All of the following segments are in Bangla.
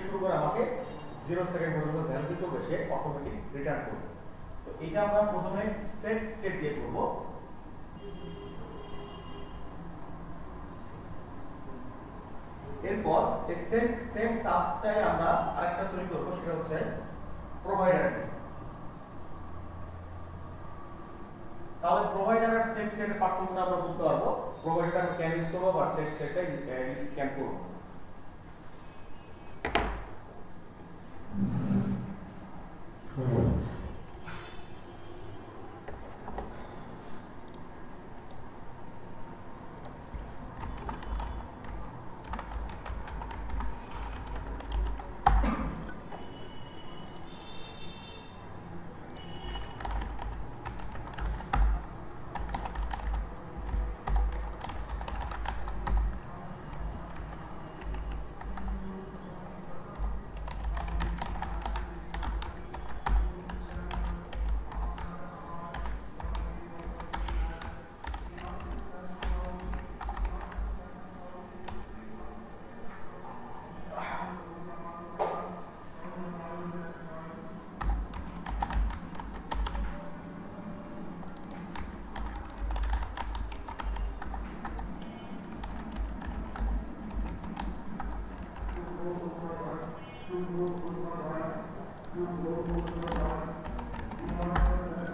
শুরু করে আমাকে 0 সেকেন্ড পর্যন্ত ভ্যালু করবে, সে অটোমেটিক রিটার্ন করবে। তো এটা আমরা প্রথমে সেট স্টেট দিয়ে করব। এরপর এই সেম টাস্কটাই আমরা আরেকটা তৈরি করব, সেটা হচ্ছে প্রোভাইডার। তাহলে প্রোভাইডার আর সেট স্টেটের পার্থক্যটা আমরা বুঝতে পারবো। প্রোভাইডার আমরা ক্যান ইউজ করব আর সেট স্টেটটা ইউজ ক্যান করব।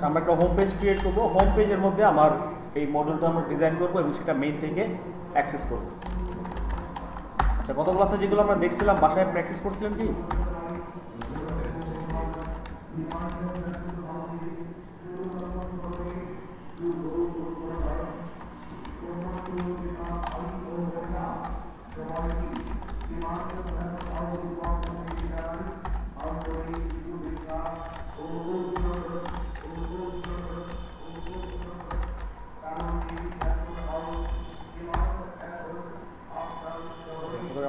আমরা একটা হোম পেজ ক্রিয়েট করব। হোম পেজের মধ্যে আমার এই মডেলটা আমরা ডিজাইন করব এবং সেটা মেইন থেকে অ্যাক্সেস করব। আচ্ছা, গত ক্লাসে যেগুলো আমরা দেখছিলাম বাসায় প্র্যাকটিস করছিলেন কি?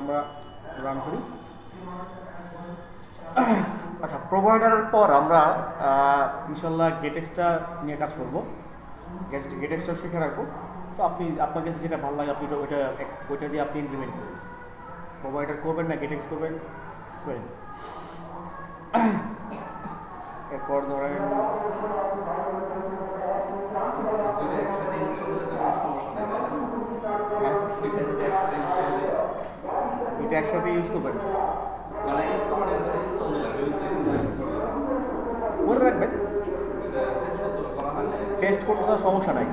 আমরা রান করি। আচ্ছা, প্রোভাইডারের পর আমরা ইনশাল্লাহ গেটেক্সটা নিয়ে কাজ করব। গেটেক্সটা শিখে রাখবো। তো আপনি আপনার কাছে যেটা ভালো লাগে আপনি ওইটা দিয়ে আপনি ইমপ্লিমেন্ট করবেন। প্রোভাইডার করবেন না গেটেক্স করবেন। এরপর ধরেন এটা একসাথে ইউজ করবেন, করে রাখবেন। টেস্ট করতে তো সমস্যা নাই,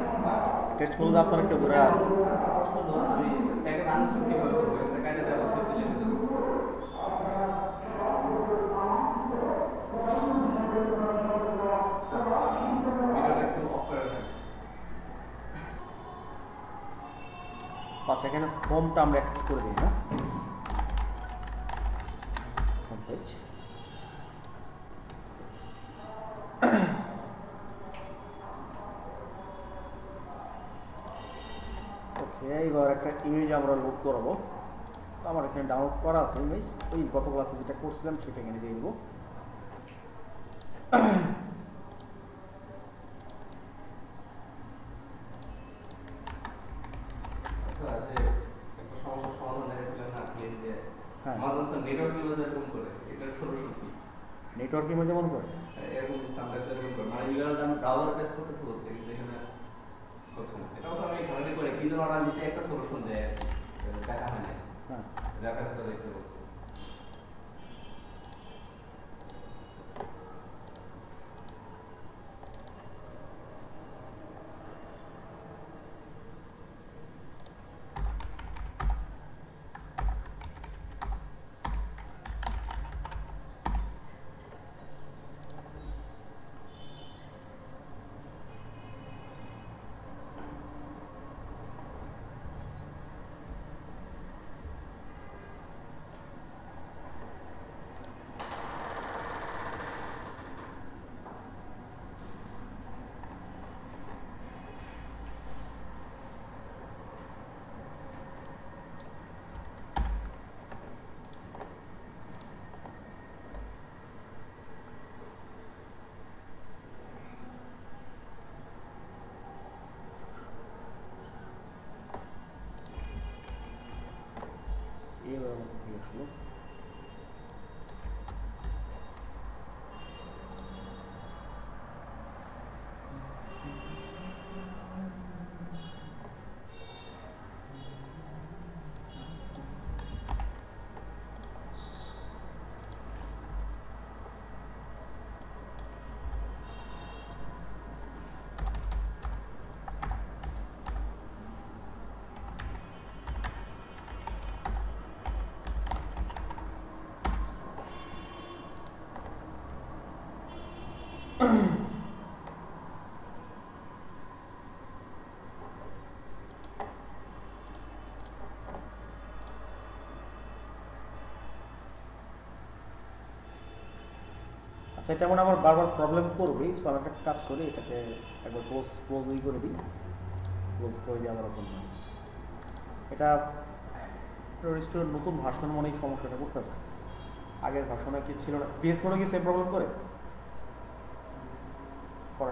টেস্ট করলে আপনারা কেউ ধরে আচ্ছা, এখানে হোমটা আমরা অ্যাক্সেস করে দিই। হ্যাঁ, হোম পেজ। ওকে, এবার একটা ইমেজ আমরা লোড করাবো। তো আমার এখানে ডাউনলোড করা আছে ইমেজ, ওই গত ক্লাসে যেটা করছিলাম সেটা এখানে দিয়ে দেবো। নেটওয়ার্ক ইমেজ যেমন করে এরকম সামটাইমস এরকম করে মানে ইউআরএল আমি ব্রাউজার পেজ করতেছি হচ্ছে, কিন্তু এখানে হচ্ছে না। এটাও তো আমি ঘাটাঘাটি করে কি ধরনের অর্ডার দিচ্ছে একটা সলিউশন দেয়, দেখা হয় না। হ্যাঁ, রেফারেন্সটা দেখতে বলছে। আচ্ছা, এটা মানে আমার বারবার প্রবলেম করবে, সো আমি একটা কাজ করি, এটাকে একবার ক্লোজ করে দিই, ক্লোজ করে দিই আমার ওপেন। এটা রেজিস্টোর নতুন ভার্সন মনেই সমস্যাটা করতেছে, আগের ভার্সনে কি ছিল না? পিএস কোডে কি সেম প্রবলেম করে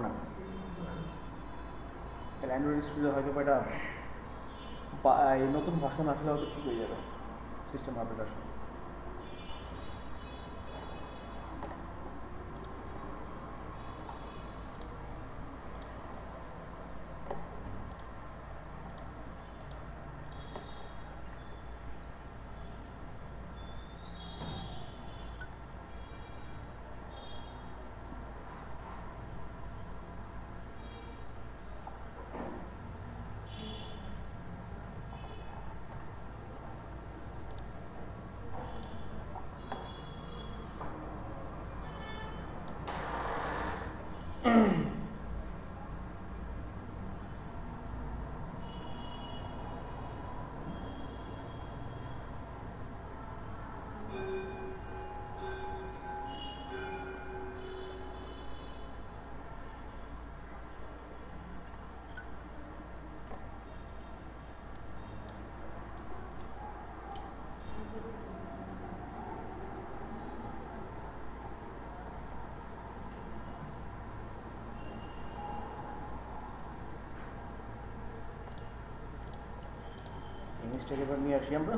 না? তাহলে অ্যান্ড্রয়েড স্টুডিও হয়তো এটা এই নতুন ভার্সন আসলে হয়তো ঠিক হয়ে যাবে, সিস্টেম আপডেট আসলে। ইমেজটাকে এবার নিয়ে আসি আমরা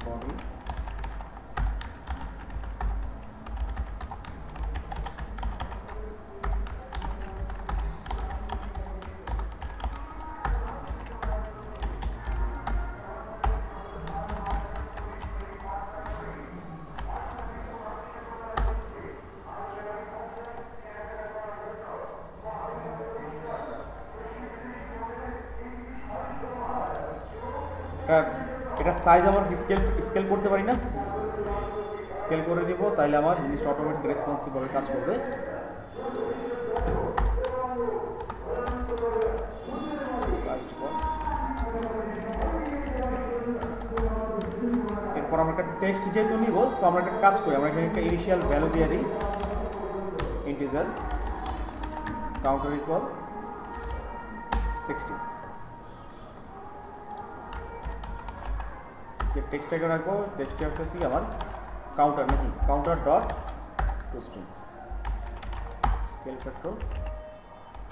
বডি, এটা সাইজ আমার স্কেল করতে পারি না, স্কেল করে দিব, তাইলে আমার জিনিসটা অটোমেটিক রেসপন্সিভভাবে কাজ করবে। এরপর আমরা একটা টেক্সট যেহেতু নিব, সো আমরা একটা কাজ করি, আমরা এখানে একটা ইনিশিয়াল ভ্যালু দিয়ে দিই, ইন্টিজার কাউন্টার ইকুয়াল 60। যে টেক্সটটাকে রাখবো, টেক্সটে আসতেছি আমার কাউন্টার নাকি, counter dot two string, scale factor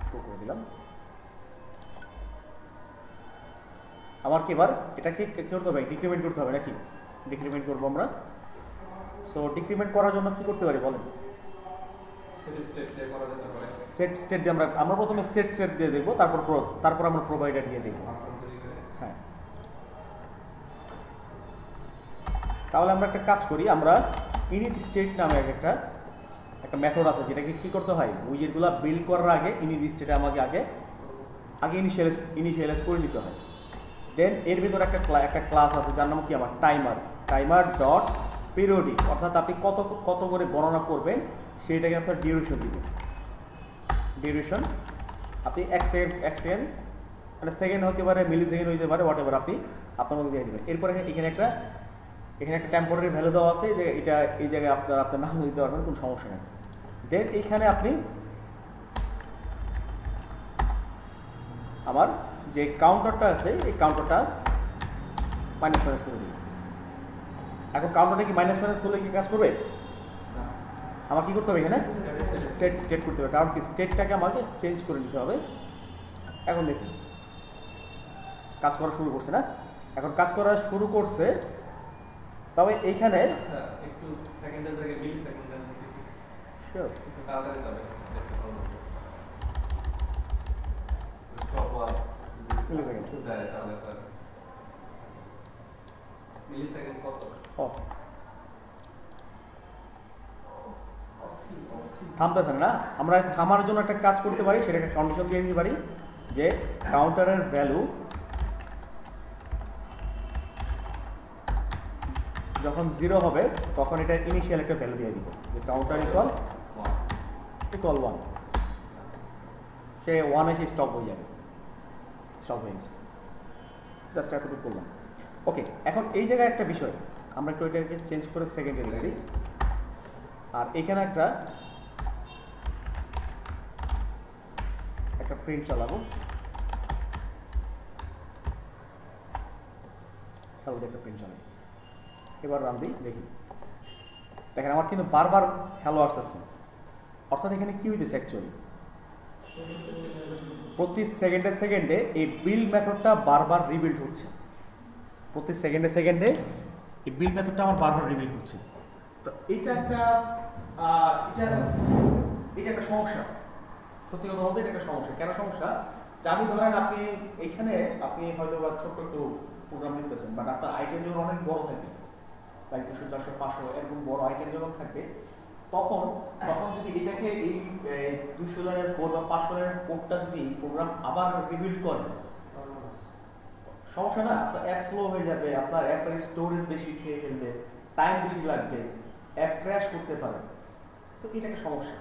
2 করে দিলাম। আমার কি এবার এটাকে কি করতে হবে, ডিক্রিমেন্ট করতে হবে নাকি? ডিক্রিমেন্ট করবো আমরা। সো ডিক্রিমেন্ট করার জন্য কি করতে পারি বলেন? সেট স্টেট দিয়ে আমরা প্রথমে সেট স্টেট দিয়ে দেখবো, তারপর আমরা প্রোভাইডার দিয়ে দেখবো। হ্যাঁ, তাহলে আমরা একটা কাজ করি, আমরা ইনিট স্টেট নামে একটা মেথড আছে, যেটাকে কি করতে হয়, উইজেটগুলো বিল্ড করার আগে ইনিট স্টেটে আমাকে আগে ইনিশিয়ালাইজ করে নিতে হয়। দেন এর ভিতরে একটা ক্লাস আছে যার নাম কি আমার টাইমার ডট পিরিয়ডিক, অর্থাৎ আপনি কত করে গণনা করবেন সেইটাকে আপনার ডিউরেশন দিবেন। ডিউরেশন আপনি এক সেকেন্ড মানে সেকেন্ড হতে পারে, মিলি সেকেন্ড হতে পারে, হোয়াট এভার আপনি আপনার মধ্যে দিয়ে দেবেন। এরপরে এখানে একটা টেম্পোরারি ভ্যালু দেওয়া আছে, যে এটা এই জায়গায় আপনার নাম দিতে পারবেন, কোনো সমস্যা নেই। দেন এইখানে আপনি আমার যে কাউন্টারটা আছে, এই কাউন্টারটা মাইনাস করে দিন। এখন কাউন্টারটা কি মাইনাস করলে কি কাজ করবে? আমার কি করতে হবে, এখানে স্টেট করতে হবে, কারণ কি স্টেটটাকে আমাকে চেঞ্জ করে নিতে হবে। এখন দেখুন কাজ করা শুরু করছে না? এখন কাজ করা শুরু করছে, তবে এইখানে একটু সেকেন্ডের জায়গায় মিলি সেকেন্ড দেন, শিওর একটু তাড়াতাড়ি যাবে, স্টপওয়াচ মিলি সেকেন্ড যায়, তাহলে মিলি সেকেন্ড কত? থামতেছে না। আমরা থামার জন্য একটা কাজ করতে পারি, সেটা একটা কন্ডিশন দিয়ে দিতে পারি, যে কাউন্টারের ভ্যালু যখন 0 হবে তখন এটা ইনিশিয়াল একটা ভ্যালু দিয়ে দিব যে কাউন্টার ইকুয়াল 1, সে 1 এসে স্টপ হয়ে যাবে, স্টপ হয়ে গেছে। জাস্ট এতটুকু করলাম। ওকে, এখন এই জায়গায় একটা বিষয় আমরা একটু এটাকে চেঞ্জ করে সেকেন্ডারি দিই, আর এখানে একটা প্রিন্ট চালাবো, তাহলে একটা প্রিন্ট চালাই। এবার রান দিই, দেখি দেখেন আমার কিন্তু বারবার হ্যালো আসতেছে। অর্থাৎ এখানে কি হইতেছে অ্যাকচুয়ালি, প্রতি সেকেন্ডে এই বিল্ড মেথডটা বারবার রিবিল্ড হচ্ছে। প্রতি সেকেন্ডে এই বিল্ড মেথডটা আমার বারবার রিবিল্ড হচ্ছে। তো এটা একটা সমস্যা, সত্যি কথা বলতে এটা একটা সমস্যা। কেন সমস্যা? যে আমি ধরেন আপনি হয়তো বা ছোট্ট একটু প্রোগ্রাম লিখতেছেন, বাট আপনার আইটেম যখন অনেক বড় থাকে, প্রায় 200, 400, 500 এরকম বড় আইটেম যখন থাকবে, তখন যদি এটাকে এই 200 লাইনের কোড বা 500 লাইনের কোডটা যদি প্রোগ্রাম আবার রিবিল্ড করে, সমস্যা না? আপনার অ্যাপ স্লো হয়ে যাবে, আপনার অ্যাপের স্টোরেজ বেশি খেয়ে ফেলবে, টাইম বেশি লাগবে, অ্যাপ ক্র্যাশ করতে পারে। তো এটা একটা সমস্যা।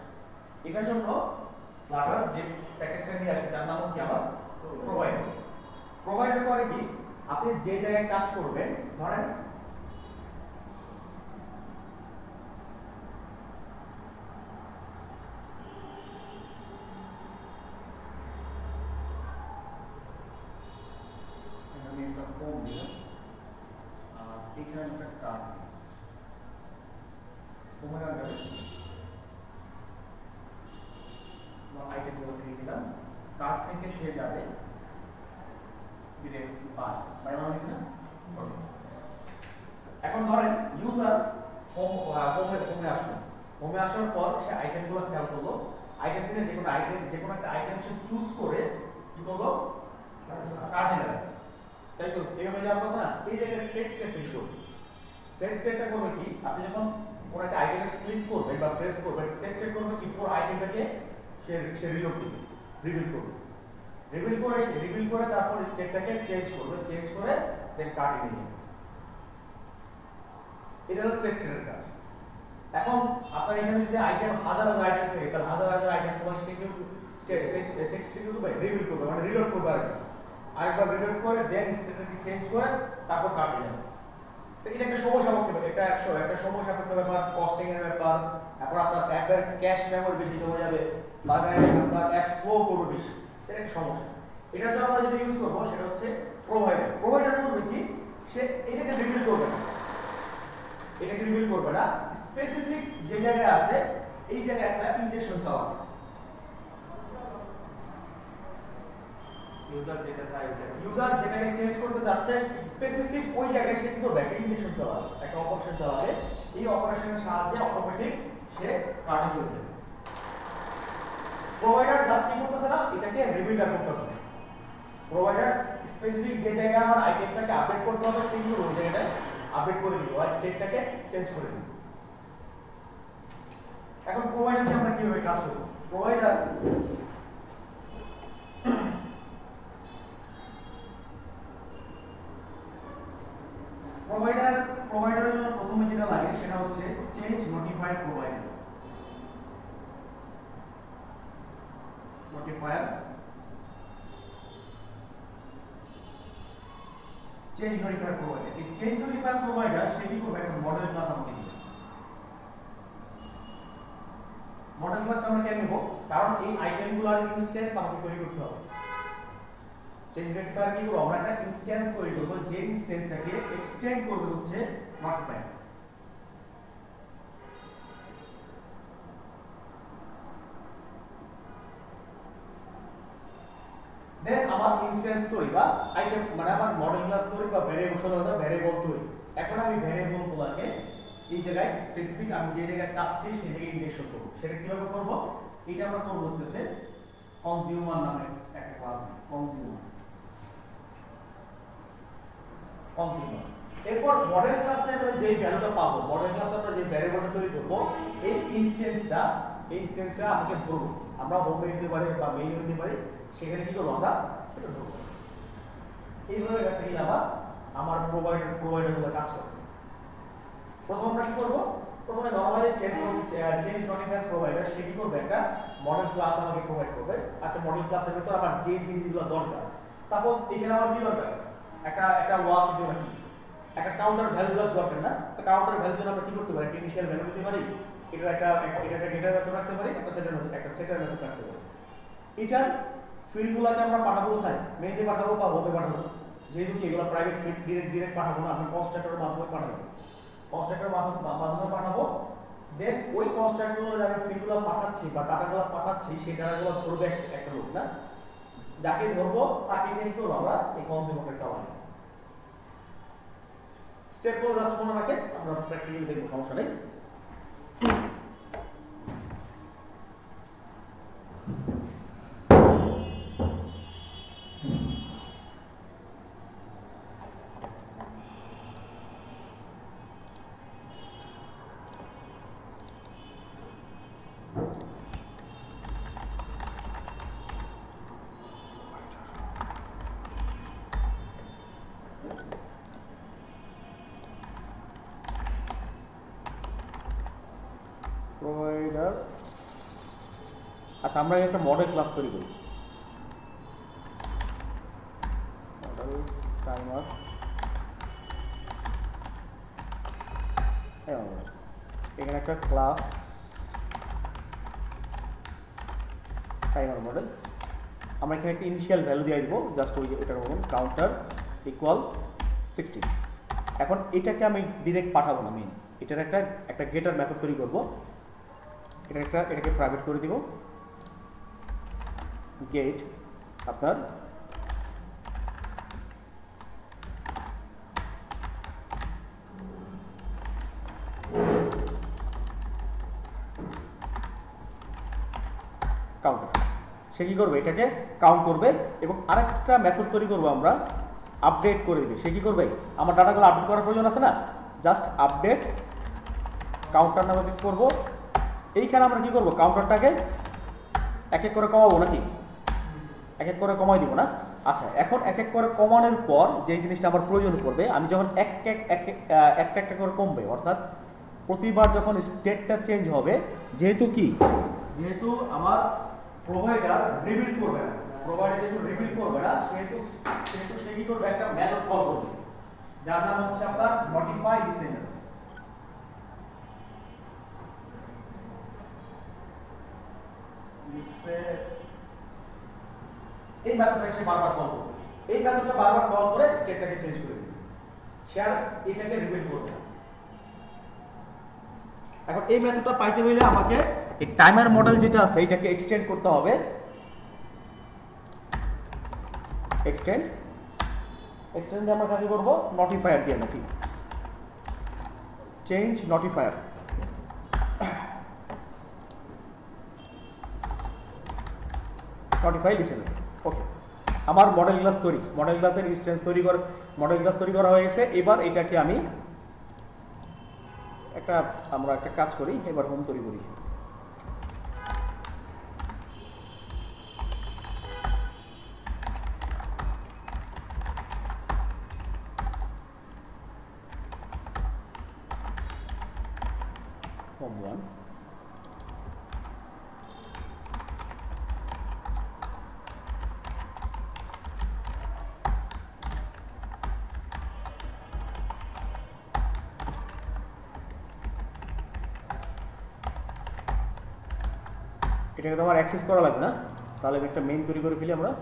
এটার জন্য ফ্লাটার যে প্যাকেজটা নিয়ে আসে যার নাম কি আমার প্রোভাইডার করে কি, আপনি যে জায়গায় কাজ করবেন, ধরেন আমি একটা ফোন দিলাম, আর এখানে একটা কার্ড আইটেমগুলো দিয়ে দিলাম, কার্ড থেকে সে যাবে এখন ধরেন ইউজার হোমে আসলো, হোমে আসার পর সে আইটেমগুলো খেয়াল করলো, আইটেম থেকে যে কোনো একটা আইটেম সে চুজ করে কি করলো, কার্ডে যাবে। তাই তো এইভাবে যাওয়ার কথা না? এই জায়গায় সেট সেটটা করবে কি, আপনি যখন কোনো একটা আইটেমে ক্লিক করবেন বা প্রেস করবেন, সেট করবে কি পুরো আইটেমটাকে সে রিলোড দিবে, রিভিল করে তারপর স্টেটটাকে চেঞ্জ করে দেন কার্ডে নিয়ে যাবে। এটা হলো সেকশনের কাজ। এখন আপনার এখানে যদি আইটেম হাজার আইটেম থাকে, তাহলে হাজার আইটেম তোমার সে কিন্তু রিভিল করবে, মানে রিলোড করবে আরেকবার রিলোড করে দেন স্টেটটাকে চেঞ্জ করে তারপর কার্ডে যাবে। তো এটা একটা সময় সাপেক্ষ ব্যাপার, একটা সময় সাপেক্ষ ব্যাপার, কস্টিং এর ব্যাপার। এখন আপনার অ্যাপের ক্যাশ মেমোরি বেশি হয়ে যাবে, বাজারে আপনার অ্যাপ স্লো করবে বেশি, এটা একটা সমস্যা। এটার জন্য আমরা যেটা ইউজ করবো সেটা হচ্ছে প্রোভাইডার করবে কি, সে এটাকে রিভিল করবে না, স্পেসিফিক যে জায়গায় আছে এই জায়গায় একটা ইনজেকশন চালাবে। ইউজার যেটাকে চেঞ্জ করতে যাচ্ছে স্পেসিফিক ওই জায়গায় সে কিন্তু একটা ইনজেকশন চালাবে, একটা অপারেশন চালাবে। এই অপারেশনের সাহায্যে অটোমেটিক সে কার্ডে চলে যাবে। প্রোভাইডার জাস্ট কি করতেছে না, এটাকে রিবিল্ড করতেছে না। প্রোভাইডার স্পেসিফিক যে জায়গায় আমার আইটেমটাকে আপডেট করতে হবে সেইগুলো ওই জায়গাটায় আপডেট করে দিব, আর স্টেটটাকে চেঞ্জ করে দিব। এখন প্রোভাইডারকে আমরা কিভাবে কাজ করব? প্রোভাইডারের জন্য প্রথমে যেটা লাগে সেটা হচ্ছে change notifier provider. Change notifier provider, এই চেঞ্জ নোটিফায়ার প্রোভাইডার সে কি করবে, একটা মডেল ক্লাস আমাকে দিবে। মডেল ক্লাসটা আমরা কেন নেব? কারণ এই আইটেমগুলোর ইনস্ট্যান্স আমাকে তৈরি করতে হবে। চেঞ্জ নোটিফায়ার কি করব, আমরা একটা ইনস্ট্যান্স তৈরি করব, যে ইনস্ট্যান্সটাকে এক্সটেন্ড করবে হচ্ছে নোটিফায়ার। দেন আমার ইনস্ট্যান্স তৈরি বা আইটেম, মানে আমার মডেল ক্লাস তৈরি বা ভ্যারিয়েবল তৈরি। এখন আমি ভ্যারিয়েবলগুলোকে এই জায়গায় স্পেসিফিক আমি যে জায়গায় চাচ্ছি সেই জায়গায় ইনজেকশন করব। সেটা কিভাবে করব? এটা আমরা করব হচ্ছে কনজিউমার নামে একটা ক্লাস নেই, কনজিউমার। এরপর মডেল ক্লাসে আমরা যে ভ্যালুটা পাবো, মডেল ক্লাসে আমরা যে ভ্যারিয়েবলটা তৈরি করব, এই ইনস্ট্যান্সটা আমাকে ধরবো। আমরা হোম নিতে পারি বা মেইন নিতে পারি, সেখানে কি করবো আমরা সেটা ধরবো। এইভাবে কাছে গেলে আমার প্রোভাইডারগুলো কাজ করে। প্রথম আমরা কি করবো, প্রথমে নরমালি চেঞ্জ নটিফায়ার প্রোভাইডার সে কি করবে, একটা মডেল ক্লাস আমাকে প্রোভাইড করবে। একটা মডেল ক্লাসের ভিতর আমার যে জিনিসগুলো দরকার, সাপোজ এখানে আমার কি দরকার, একটা ওয়াচ দিতে পারি, একটা কাউন্টার ভ্যালু জাস্ট দরকার না, তো কাউন্টার ভ্যালু জন্য আমরা কি করতে পারি, একটা ইনিশিয়াল ভ্যালু দিতে পারি, এটা একটা ডেটার মেথড রাখতে পারি, একটা সেটার মেথড রাখতে পারি। এটার ফিল্ডগুলোকে আমরা পাঠাবো কোথায়, মেইনে পাঠাবো বা হোমে পাঠাবো, যেহেতু কি এগুলো প্রাইভেট ফিল্ড ডিরেক্ট পাঠাবো না, আমি কনস্ট্রাক্টরের মাধ্যমে পাঠাবো, কনস্ট্রাক্টরের মাধ্যমে পাঠাবো। দেন ওই কনস্ট্রাক্টরগুলো যাবে ফিল্ডগুলো পাঠাচ্ছি বা ডাটাগুলো পাঠাচ্ছি, সেই ডাটাগুলো ধরবে একটা লোক না, যাকে ধরবো তাকে দিয়ে কি করবো আমরা এই কনজিউমারকে চালাবো। স্টেপগুলো জাস্ট মনে রাখেন, আমরা প্র্যাকটিক্যালি দেখবো, সমস্যা নেই। প্রোভাইডার, আচ্ছা আমরা একটা মডেল ক্লাস তৈরি করি, মডেল টাইমার, এখানে একটা ক্লাস টাইমার মডেল, আমরা এখানে একটা ইনিশিয়াল ভ্যালু দিয়ে দিব, জাস্ট ওই এটার মতন কাউন্টার ইকুয়াল 16। এখন এটাকে আমি ডিরেক্ট পাঠাবো না, মেইন এটার একটা গেটার মেথড তৈরি করবো, এটাকে প্রাইভেট করে দিব, গেট আপনার কাউন্টার, সে কি করবে, এটাকে কাউন্ট করবে এবং আরেকটা মেথড তৈরি করবো আমরা, আপডেট করে দিবে। সে কি করবে, আমার ডাটাগুলো আপডেট করার প্রয়োজন আছে না, জাস্ট আপডেট কাউন্টার নামে ক্লিক করবো। এইখানে আমরা কি করবো, কাউন্টারটাকে এক এক করে কমাবো নাকি, এক এক করে কমাই দিব না। আচ্ছা এখন এক এক করে কমানোর পর যেই জিনিসটা আমার প্রয়োজন পড়বে, আমি যখন একটা করে কমবে, অর্থাৎ প্রতিবার যখন স্টেটটা চেঞ্জ হবে, যেহেতু আমার প্রোভাইডার রিবিল করবে না, সেহেতু সে কি করবে, একটা মেথড কল করবে যার নাম হচ্ছে আপনার মডিফাই ডিসেন্ডার। এই মেথডটা সে বারবার কল করবে, এই মেথডটা বারবার কল করে স্টেটটাকে চেঞ্জ করে দিবে, সে আর এটাকে রিপিট করবে না। এখন এই মেথডটা পাইতে হইলে আমাকে এই টাইমার মডেল যেটা আছে এটাকে এক্সটেন্ড করতে হবে, এক্সটেন্ড আমরা কাকে করব, নোটিফায়ার দিয়ে নাকি, চেঞ্জ নোটিফায়ার, নোটিফাই লিসেনার। ওকে, আমার মডেল ক্লাসের ইনস্ট্যান্স তৈরি করা হয়ে গেছে। এবার এটাকে আমি আমরা একটা কাজ করি, এবার হোম তৈরি করি। হোম 1, এটাকে তো আমার অ্যাক্সেস করা লাগবে না, তাহলে আমি একটা মেইন তৈরি করে ফেলি আমরা।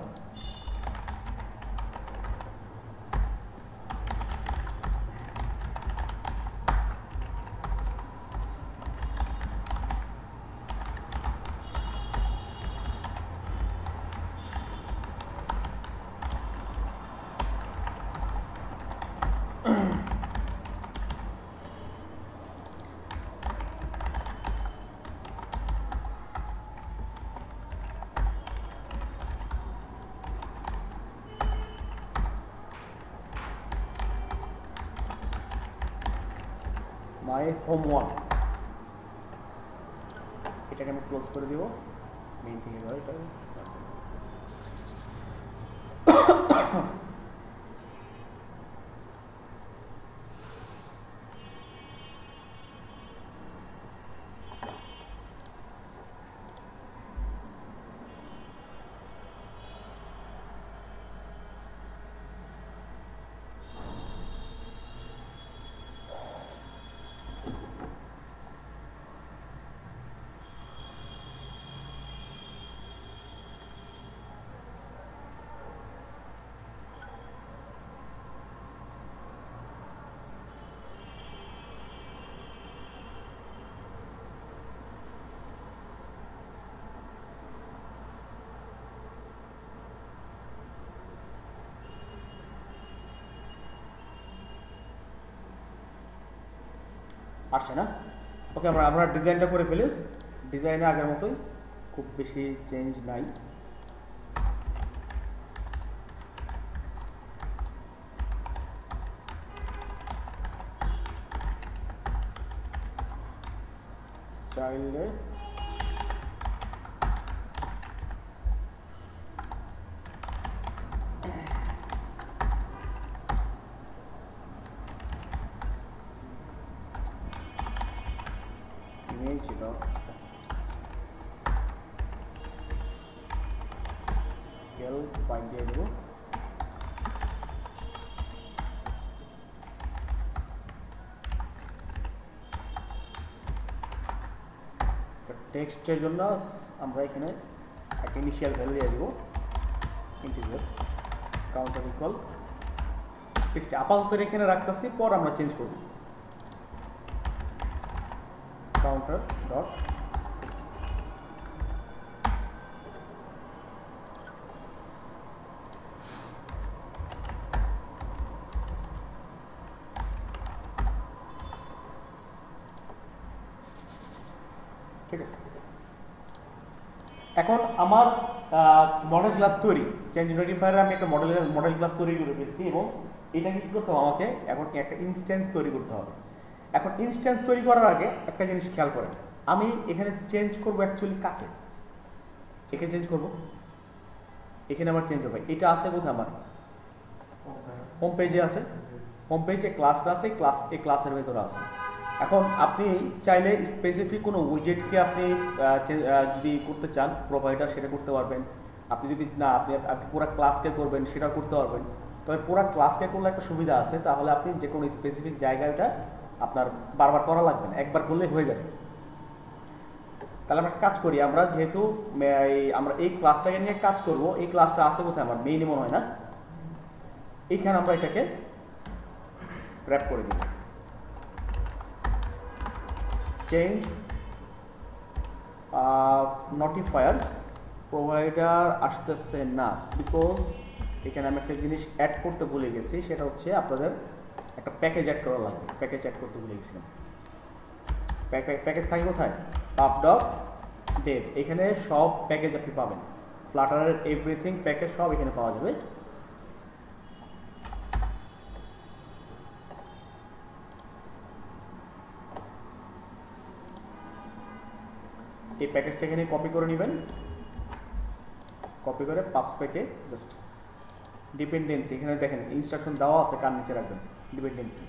মাই হোম 1, এটাকে আমি ক্লোজ করে দিব, মেইন থেকে এটা আসছে না? ওকে, আমরা ডিজাইনটা করে ফেলি। ডিজাইনে আগের মতোই, খুব বেশি চেঞ্জ নাই। চাইলে image dot scale ফাইল দিয়ে দেবো। টেক্সটের জন্য আমরা এখানে একটা ইনিশিয়াল ভ্যালু দিয়ে দেবো, ইন্টিজার কাউন্টার ইকুয়াল 60। আপাতত এখানে রাখতেছি, পর আমরা চেঞ্জ করব। কাউন্টার ডট ঠিক আছে। এখন আমার মডেল ক্লাস তৈরি, চেঞ্জ নোটিফায়ারে আমি একটা মডেল ক্লাস তৈরি করে ফেলছি, এবং এটাকে কী করতে হবে, আমাকে এখন একটা ইনস্ট্যান্স তৈরি করতে হবে। এখন ইনস্ট্যান্স তৈরি করার আগে একটা জিনিস খেয়াল করেন, আমি এখানে চেঞ্জ করব অ্যাকচুয়ালি কাকে? একে চেঞ্জ করব, এখানে আমার চেঞ্জ হবে। এটা আছে কোথায়? আমার হোম পেজে আছে। হোম পেজে ক্লাসটা আছে, এই ক্লাসের ভেতরে আছে। এখন আপনি চাইলে স্পেসিফিক কোনো উইজেটকে আপনি যদি করতে চান প্রোভাইডার, সেটা করতে পারবেন। আপনি যদি না, আপনি পুরো ক্লাসকে করবেন, সেটাও করতে পারবেন। তবে পুরো ক্লাসকে করলে একটা সুবিধা আছে, তাহলে আপনি যে কোনো স্পেসিফিক জায়গাটা আপনার বারবার করা লাগবে না, একবার করলে হয়ে যাবে। তাহলে আমরা কাজ করি, আমরা যেহেতু আমরা এই ক্লাসটাকে নিয়ে কাজ করব, এই ক্লাসটা আছে কোথায়? আমার মেইনে মনে হয় না, এইখানে আমরা এটাকে র্যাপ করে দিই। চেঞ্জ নোটিফায়ার প্রোভাইডার আসতেছে না, বিকজ এখানে আমি একটা জিনিস অ্যাড করতে ভুলে গেছি, সেটা হচ্ছে আপনাদের একটা প্যাকেজ অ্যাড করা লাগবে। প্যাকেজ অ্যাড করতে ভুলে গেছিলাম। প্যাকেজ থাকে কোথায়? pub.dev। এখানে সব প্যাকেজ আপনি পাবেন, ফ্লাটারের এভরিথিং প্যাকেজ সব এখানে পাওয়া যাবে। এই প্যাকেজটা এখানে কপি করে নেবেন, কপি করে পাবস্পেকে জাস্ট ডিপেন্ডেন্সি, এখানে দেখেন ইনস্ট্রাকশন দেওয়া আছে কার নিচে রাখবেন, ডিপেন্ডেন্সি।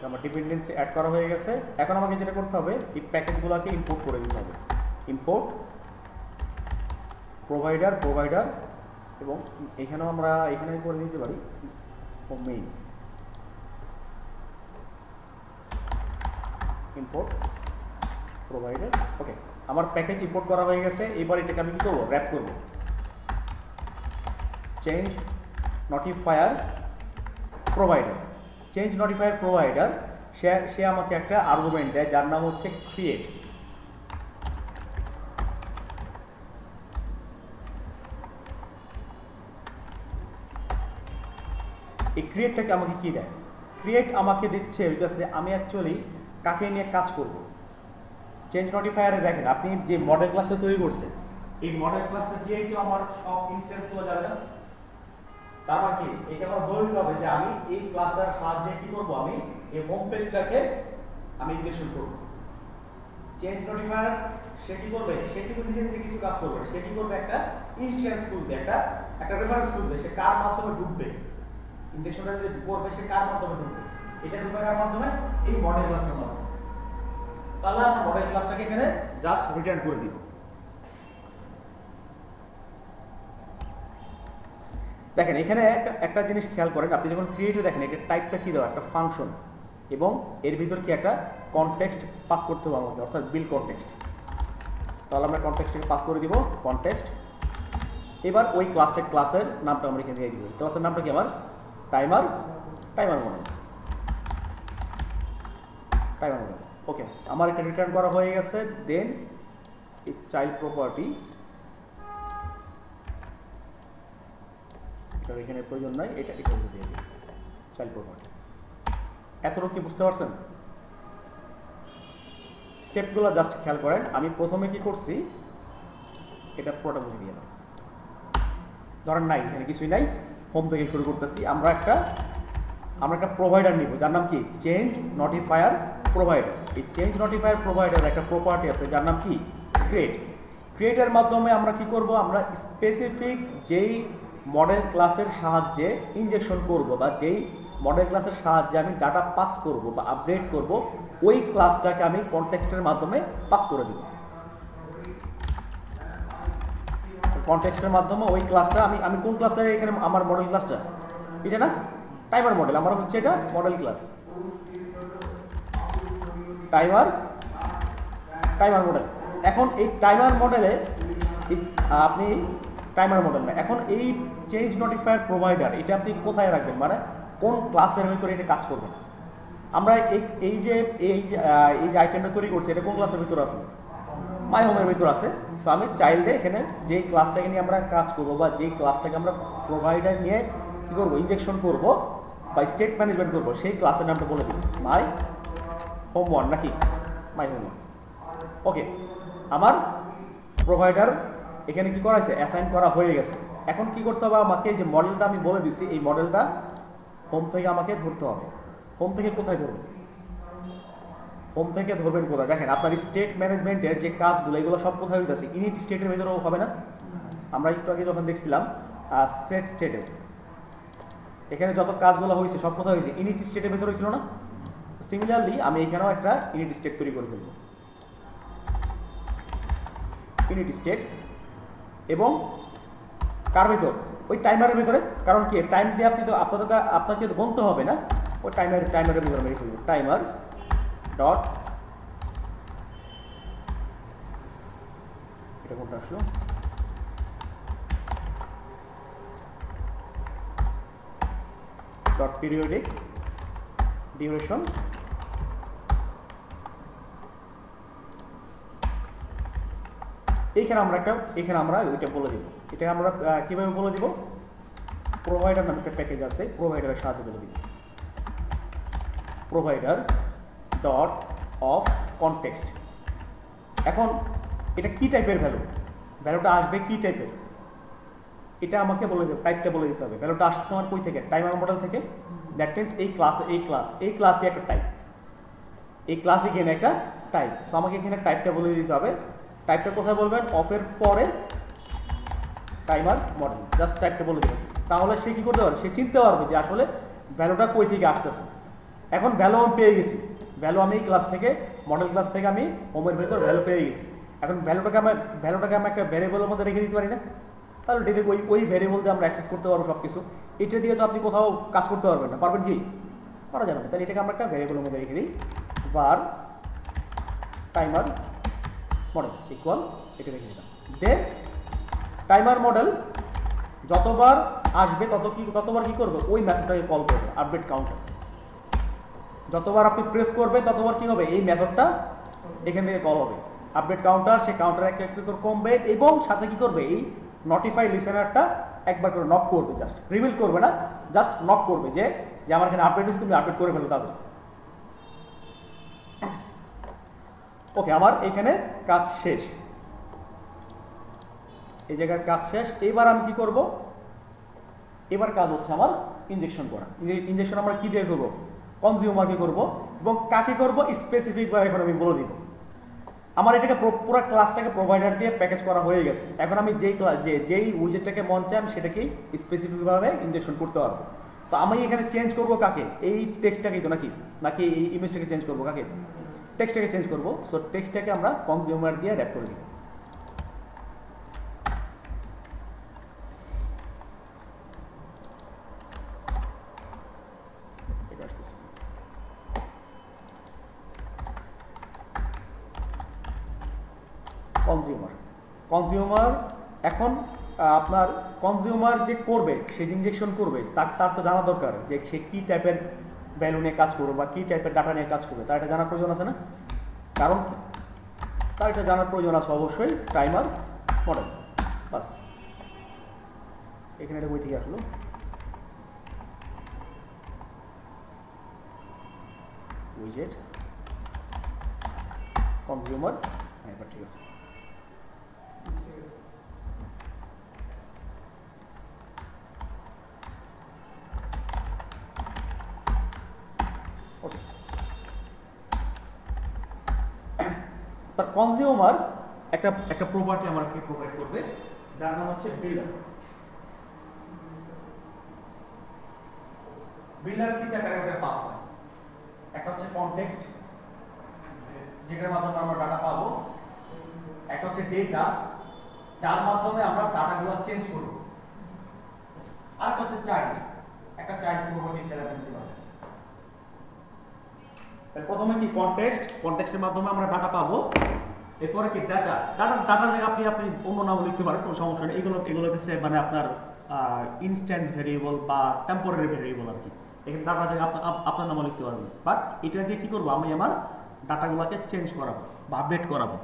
আমার ডিপেন্ডেন্সি অ্যাড করা হয়ে গেছে। এখন আমাকে যেটা করতে হবে, এই প্যাকেজগুলোকে ইম্পোর্ট করে দিতে হবে। ইম্পোর্ট প্রোভাইডার, এবং এখানেও আমরা এখানে করে দিতে পারি মেইন ইম্পোর্ট প্রোভাইডার। ওকে, আমার প্যাকেজ ইম্পোর্ট করা হয়ে গেছে। এবার এটাকে আমি কি করবো? র্যাপ করব। Change notifier provider. Change notifier provider সে আমাকে একটা আর্গুমেন্ট দেয়, যার নাম হচ্ছে ক্রিয়েট। এই ক্রিয়েটটাকে আমাকে কি দেয়? ক্রিয়েট আমাকে দিচ্ছে আমি অ্যাকচুয়ালি কাকে নিয়ে কাজ করব। চেঞ্জ নোটিফায়ারে দেখেন, আপনি যে মডেল ক্লাসটা তৈরি করছেন, এই মডেল ক্লাসটা দিয়েই তো আমার সব ইনস্ট্যান্সগুলো যাবে না। তার মানে কি, এটা আমার বলে দিতে হবে যে আমি এই ক্লাসটার সাহায্যে কি করব, আমি এই হোম পেজটাকে আমি ইনজেকশন করব। চেঞ্জ নোটিফায়ার সে কি করবে? সে কিন্তু নিজে নিজে কিছু কাজ করবে। সে কি করবে? একটা ইনস্ট্যান্স খুলবে, একটা রেফারেন্স খুলবে। সে কার মাধ্যমে ঢুকবে? ইনজেকশনটা যে করবে, সে কার মাধ্যমে ঢুকবে? এটা ঢুকবে কার মাধ্যমে? এই মডেল ক্লাসটার মাধ্যমে। তাহলে আমরা মডেল ক্লাসটাকে এখানে জাস্ট রিটার্ন করে দিব। দেখেন এখানে একটা জিনিস খেয়াল করেন, আপনি যখন ক্রিয়েটে দেখেন এটা টাইপটা কি দেওয়া? একটা ফাংশন, এবং এর ভিতর কি একটা কনটেক্সট পাস করতে হবে আমাকে, অর্থাৎ বিল্ড কনটেক্সট। তাহলে আমরা কনটেক্সটকে পাস করে দিব, কনটেক্সট। এবার ওই ক্লাসের নামটা আমরা এখানে দিয়ে দিব। ক্লাসের নামটা কি? আমার টাইমার মনে। Timer model. ওকে, আমার এটা রিটার্ন করা হয়ে গেছে। দেন এই চাইল্ড প্রপার্টি, এটার এখানে প্রয়োজন নাই, এটা এটা দিয়ে দিই চাইল্ড প্রপার্টি। এতটুকু কি বুঝতে পারছেন? স্টেপগুলো জাস্ট খেয়াল করেন। আমি প্রথমে কি করছি, এটা পুরোটা বুঝে দিয়ে দাও। ধরেন নাই, এখানে কিছুই নাই, হোম থেকে শুরু করতেছি। আমরা একটা প্রোভাইডার নিব যার নাম কি চেঞ্জ নোটিফায়ার প্রোভাইডার। এই চেঞ্জ নোটিফায়ার প্রোভাইডার একটা প্রপার্টি আছে যার নাম কি ক্রিয়েট। ক্রিয়েটের মাধ্যমে আমরা কি করব, আমরা স্পেসিফিক যেই মডেল ক্লাসের সাহায্যে ইনজেকশন করব বা যেই মডেল ক্লাসের সাহায্যে আমি ডাটা পাস করব বা আপডেট করব, ওই ক্লাসটাকে আমি কনটেক্সটের মাধ্যমে পাস করে দিব। কনটেক্সটের মাধ্যমে ওই ক্লাসটা আমি কোন ক্লাসের, এখানে আমার মডেল ক্লাসটা এটা না, টাইমার মডেল আমার হচ্ছে এটা মডেল ক্লাস, টাইমার মডেল। এখন এই টাইমার মডেলে আপনি টাইমার মডেল না, এখন এই চেঞ্জ নোটিফায়ার প্রোভাইডার এটা আপনি কোথায় রাখবেন, মানে কোন ক্লাসের ভিতরে এটা কাজ করবেন। আমরা এই যে আইটেমটা তৈরি করছি এটা কোন ক্লাসের ভিতরে আছে, মাই হোমের ভিতর আছে। সো আমি চাইল্ডে এখানে যে ক্লাসটাকে নিয়ে আমরা কাজ করবো বা যেই ক্লাসটাকে আমরা প্রোভাইডার নিয়ে কী করবো ইনজেকশন করবো বা স্টেট ম্যানেজমেন্ট করবো, সেই ক্লাসের নামটা বলে দিই মাই হোম ওয়ান নাকি মাই হোম ওয়ান। ওকে, আমার প্রোভাইডার এখানে কি করা হয়েছে, অ্যাসাইন করা হয়ে গেছে। এখন কি করতে হবে আমাকে, এই যে মডেলটা আমি বলে দিছি, এই মডেলটা হোম থেকে আমাকে ধরতে হবে। হোম থেকে কোথায় ধরবেন, হোম থেকে ধরবেন কোথায়, দেখেন আপনার স্টেট ম্যানেজমেন্টের যে কাজগুলো এগুলো সব কোথায় হইতেছে, ইনিট স্টেটের ভেতরেও হবে না। আমরা একটু আগে যখন দেখছিলাম সেট স্টেটে, এখানে যত কাজগুলো হয়েছে সব কোথায় হয়েছে, ইনিট স্টেটের ভেতরে হয়েছিল না। সিমিলারলি আমি এখানেও একটা ইনিট স্টেট তৈরি করে ফেলবো, ইনিট স্টেট, এবং কার ভেতর, ওই টাইমারের ভিতরে। কারণ কি টাইম দিয়ে আপনি তো আপনাকে তো গণতে হবে না, ওই টাইমারের ভিতরে মেরে ফেলবো টাইমার ডট, এটা কোনটা আসলো, ডট পিরিয়ডিক ডিউরেশন, এখানে আমরা ওইটা বলে দিব। এটা আমরা কিভাবে বলে দিব, প্রোভাইডার নামে একটা প্যাকেজ আছে, প্রোভাইডারের সাহায্যে বলে দিব। Provider dot of context. এখন এটা কি টাইপের ভ্যালুটা আসবে কি টাইপের, এটা আমাকে বলে দেবে, টাইপটা বলে দিতে হবে। ভ্যালুটা আসছে আমার কই থেকে, টাইমার মডেল থেকে। দ্যাট মিনস এই ক্লাসে একটা টাইপ, এই ক্লাসে এখানে একটা টাইপ। সো আমাকে এখানে টাইপটা বলে দিতে হবে। টাইপটা কোথায় বলবেন, অফের পরে টাইমার মডেল, জাস্ট টাইপটা বলে দেবেন। তাহলে সে কী করতে পারবে, সে চিনতে পারবে যে আসলে ভ্যালুটা কই থেকে আসতেছে। এখন ভ্যালু আমি পেয়ে গেছি, ভ্যালু আমি এই ক্লাস থেকে মডেল ক্লাস থেকে আমি হোমের ভেতর ভ্যালু পেয়ে গেছি। এখন ভ্যালুটাকে আমরা একটা ভ্যারিয়েবলের মধ্যে রেখে দিতে পারি না, তাহলে ডিরেক্ট ওই ভ্যারিয়েবল দিয়ে আমরা অ্যাক্সেস করতে পারবো সব কিছু। এটা দিয়ে তো আপনি কোথাও কাজ করতে পারবেন না, পারবেন কি, পারা যাবে না। তাহলে এটাকে আমরা একটা ভ্যারিয়েবলের মধ্যে রেখে দিই, var টাইমার মডেল ইকুয়াল, এটা রেখে দিলাম। দেন টাইমার মডেল যতবার আসবে ততবার কি করবে, ওই মেথডটাকে কল করবে, আপডেট কাউন্টার। যতবার আপনি প্রেস করবে ততবার কি হবে, এই মেথডটা এখান থেকে কল হবে, আপডেট কাউন্টার। সেই কাউন্টার একটু করে কমবে এবং সাথে কি করবে, এই নোটিফাই লিসেনারটা একবার করে নক করবে, জাস্ট রিভিল করবে না, জাস্ট নক করবে যে আমার এখানে আপডেট হচ্ছে, তুমি আপডেট করে ফেলো তাদের। ওকে, আমার এখানে কাজ শেষ, এই জায়গার কাজ শেষ। এবার আমি কি করব, এবার কাজ হচ্ছে আমার ইনজেকশন করা। ইনজেকশন আমরা কি দিয়ে করবো, কনজিউমারকে করব এবং কাকে করব স্পেসিফিকভাবে এখন আমি বলে দিব। আমার এটাকে পুরো ক্লাসটাকে প্রোভাইডার দিয়ে প্যাকেজ করা হয়ে গেছে। এখন আমি যেই উইজেটটাকে মন চাই আমি সেটাকেই স্পেসিফিকভাবে ইনজেকশন করতে পারবো। তো আমি এখানে চেঞ্জ করব কাকে, এই টেক্সটটাকেই তো নাকি এই ইমেজটাকে চেঞ্জ করবো, কাকে, টেক্সটটাকে চেঞ্জ করবো। সো টেক্সটটাকে আমরা কনজিউমার দিয়ে র্যাপ করে দিব। কনজিউমার এখন আপনার কনজিউমার যে করবে, সে ইনজেকশন করবে, তার তো জানা দরকার যে সে কী টাইপের ভ্যালু নিয়ে কাজ করবে বা কী টাইপের ডাটা নিয়ে কাজ করবে তার এটা জানার প্রয়োজন আছে না? কারণ তার এটা জানার প্রয়োজন আছে অবশ্যই টাইমার মডেল। বাস, এখানে এটা বই থেকে আসলো। উইজেট কনজিউমার, হ্যাঁ এবার ঠিক আছে। ওকে, তার কনজিউমার একটা একটা প্রপার্টি আমাকে প্রোভাইড করবে যার নাম হচ্ছে বিল্ডার। বিল্ডার তিনটা প্যারামিটার পাস হয়। একটা হচ্ছে কনটেক্সট, যেটার মাধ্যমে আমরা ডাটা পাবো। একটা হচ্ছে ডেটা, যার মাধ্যমে আমরা ডাটাগুলো চেঞ্জ করব। আর একটা হচ্ছে চাইল্ড, একটা চাইল্ড প্রপার্টি হিসেবে দিতে পারবো। তাহলে প্রথমে কি কনটেক্সট, কনটেক্সটের মাধ্যমে আমরা ডাটা পাবো। এরপরে কি ডাটা, ডাটার জায়গায় আপনি অন্য নাম লিখতে পারেন, কোনো সমস্যা নেই। এগুলো হচ্ছে মানে আপনার ইনস্ট্যান্স ভেরিয়েবল বা টেম্পোরারি ভেরিয়েবল আর কি। এখানে ডাটার জায়গায় আপনার নামও লিখতে পারবেন। বাট এটা দিয়ে কি করবো, আমি আমার ডাটাগুলোকে চেঞ্জ করাবো বা আপডেট করাবো।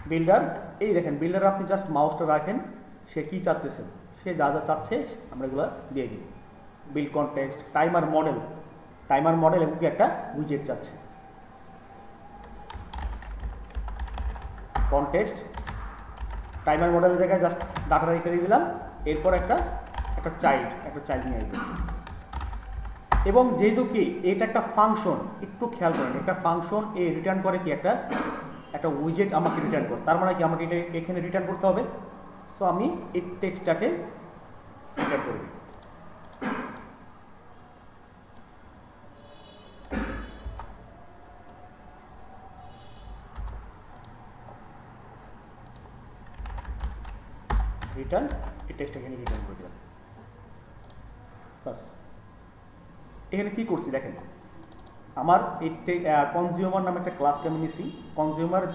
বিল্ডার, এই দেখেন বিল্ডার, আপনি জাস্ট মাউসটা রাখেন, সে কি চাচ্ছেন, সে যা যা চাচ্ছে আমরা এগুলো দিয়ে দিই। Build context, timer model, timer model এবং কি একটা উইজেট চাচ্ছে। কনটেক্সট, টাইমার মডেলের জায়গায় জাস্ট ডাটা রেখে দিয়ে দিলাম। এরপর একটা চাইল্ড নিয়ে আসবে। এবং যেহেতু কি এটা একটা ফাংশন, একটু খেয়াল করেন, একটা ফাংশন এ রিটার্ন করে কি একটা উইজেট আমাকে রিটার্ন করে। তার মানে কি আমাকে এটা এখানে রিটার্ন করতে হবে। সো আমি এই টেক্সটটাকে রিটার্ন করে দিই। রিটার্ন, এই টেক্সট এখানে রিটার্ন করে দিলাম। বাস, এখানে কি করছি দেখেন, আমার এই কনজিউমার নামে একটা ক্লাসকে আমি নিছি।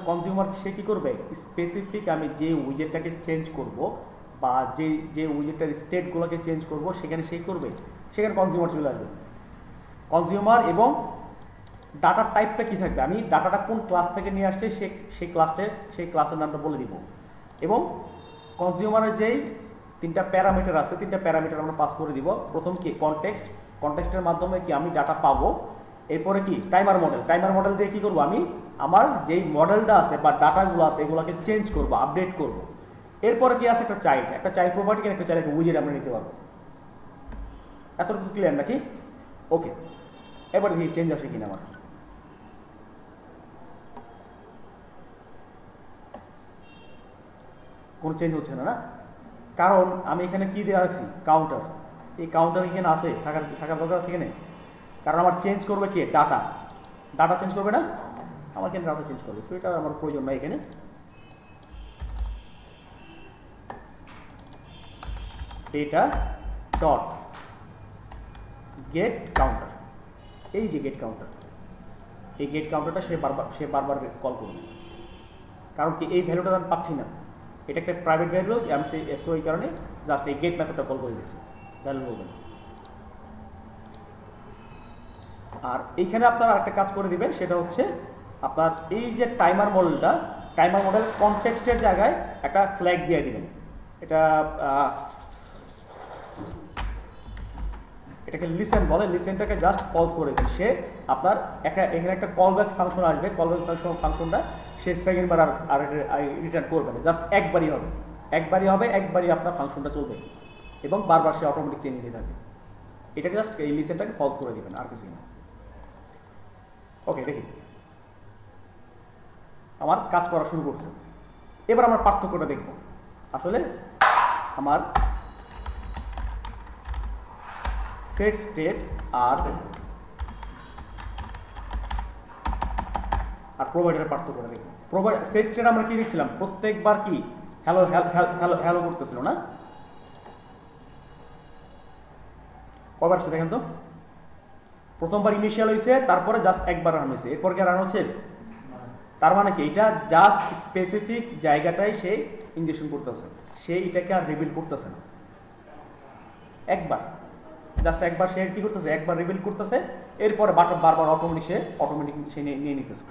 কনজিউমার সে কি করবে, স্পেসিফিক আমি যে উইজেটটাকে চেঞ্জ করব বা যে উইজেটটার স্টেটগুলোকে চেঞ্জ করব সেখানে সেই করবে, সেখানে কনজিউমার চলে আসবে। কনজিউমার এবং ডাটার টাইপটা কি থাকবে, আমি ডাটাটা কোন ক্লাস থেকে নিয়ে আসছে সেই ক্লাসের নামটা বলে দিব। এবং কনজিউমারের যেই তিনটা প্যারামিটার আছে, তিনটা প্যারামিটার আমরা পাস করে দিব। প্রথম কি কনটেক্সট, কনটেক্সটের মাধ্যমে কি আমি ডাটা পাবো। এরপরে কি টাইমার মডেল দিয়ে কি করবো, আমি আমার যেই মডেলটা আছে বা ডাটাগুলো আছে এগুলোকে চেঞ্জ করবো, আপডেট করব। এরপরে কি আছে একটা চাইল্ড প্রপার্টি, একটা চাইল্ড উইজেট আমরা নিতে পারবো। এতটুকু ক্লিয়ার নাকি? ওকে, এবারে দেখি চেঞ্জ আসে কিনা। আমার কোনো চেঞ্জ হচ্ছে না, কারণ আমি এখানে কি দেওয়া রাখছি, কাউন্টার। এই কাউন্টার এখানে আছে, থাকার দরকার আছে এখানে, কারণ আমার চেঞ্জ করবে কি ডাটা চেঞ্জ করবে না, আমার এখানে ডাটা চেঞ্জ করবে। সো এটা আমার প্রয়োজন নাই এখানে। ডেটা ডট গেট কাউন্টার, এই যে গেট কাউন্টার, এই গেট কাউন্টারটা সে বারবার কল করবে। কারণ কি এই ভ্যালুটা আমি পাচ্ছি না, এটা একটা প্রাইভেট ভ্যালু, আমি এই কারণে জাস্ট এই গেট মেথডটা কল করে দিয়েছি, ভ্যালু বলবেন। আর এইখানে আপনারা আরেকটা কাজ করে দিবেন, সেটা হচ্ছে আপনার এই যে টাইমার মডেল কনটেক্সটের জায়গায় একটা ফ্ল্যাগ দিয়ে দিবেন। এটাকে লিসেন বলে, লিসেনটাকে জাস্ট ফলস করে দিন। সে আপনার এখানে একটা কলব্যাক ফাংশন আসবে, কলব্যাক ফাংশনটা সে সেকেন্ড বার আর রিটার্ন করবে না, জাস্ট একবারই হবে, একবারই আপনার ফাংশনটা চলবে এবং বারবার সে অটোমেটিক চেঞ্জ নিতে থাকবে। এটাকে জাস্ট এই লিসেনটাকে ফলস করে দিবেন, আর কিছুই না। ওকে, দেখি আমার কাজ করা শুরু করছে। এবার আমরা পার্থক্যটা দেখব। আসলে আমার সেট স্টেট আর প্রোভাইডারের পার্থক্যটা দেখব। সেট স্টেট আমরা কি দেখছিলাম, প্রত্যেকবার কি হ্যালো করতেছিল না? কবার আসছে দেখেন তো, প্রথমবার ইনিশিয়াল হয়েছে, তারপরে জাস্ট একবার রান হয়েছে, এরপর কি রান হচ্ছে? তার মানে কি এটা জাস্ট স্পেসিফিক জায়গাটাই সে ইনজেকশন করতেছে, সে এটাকে আর রিবিল করতেছে না, একবার। জাস্ট একবার সে কি করতেছে, একবার রিভিল করতেছে, এরপরে বারবার অটোমেটিক সে নিয়ে নিতেছে।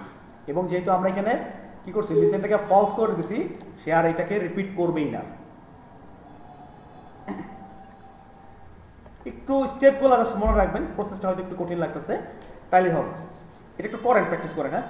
এবং যেহেতু আমরা এখানে কি করছি, লিসেনটাকে ফলস করে দিছি, সে আর এটাকে রিপিট করবেই না। একটু স্টেপগুলো মনে রাখবেন, প্রসেসটা হয়তো একটু কঠিন লাগতেছে, তাইলে হবে। এটা একটু করেন, প্র্যাকটিস করেন, হ্যাঁ।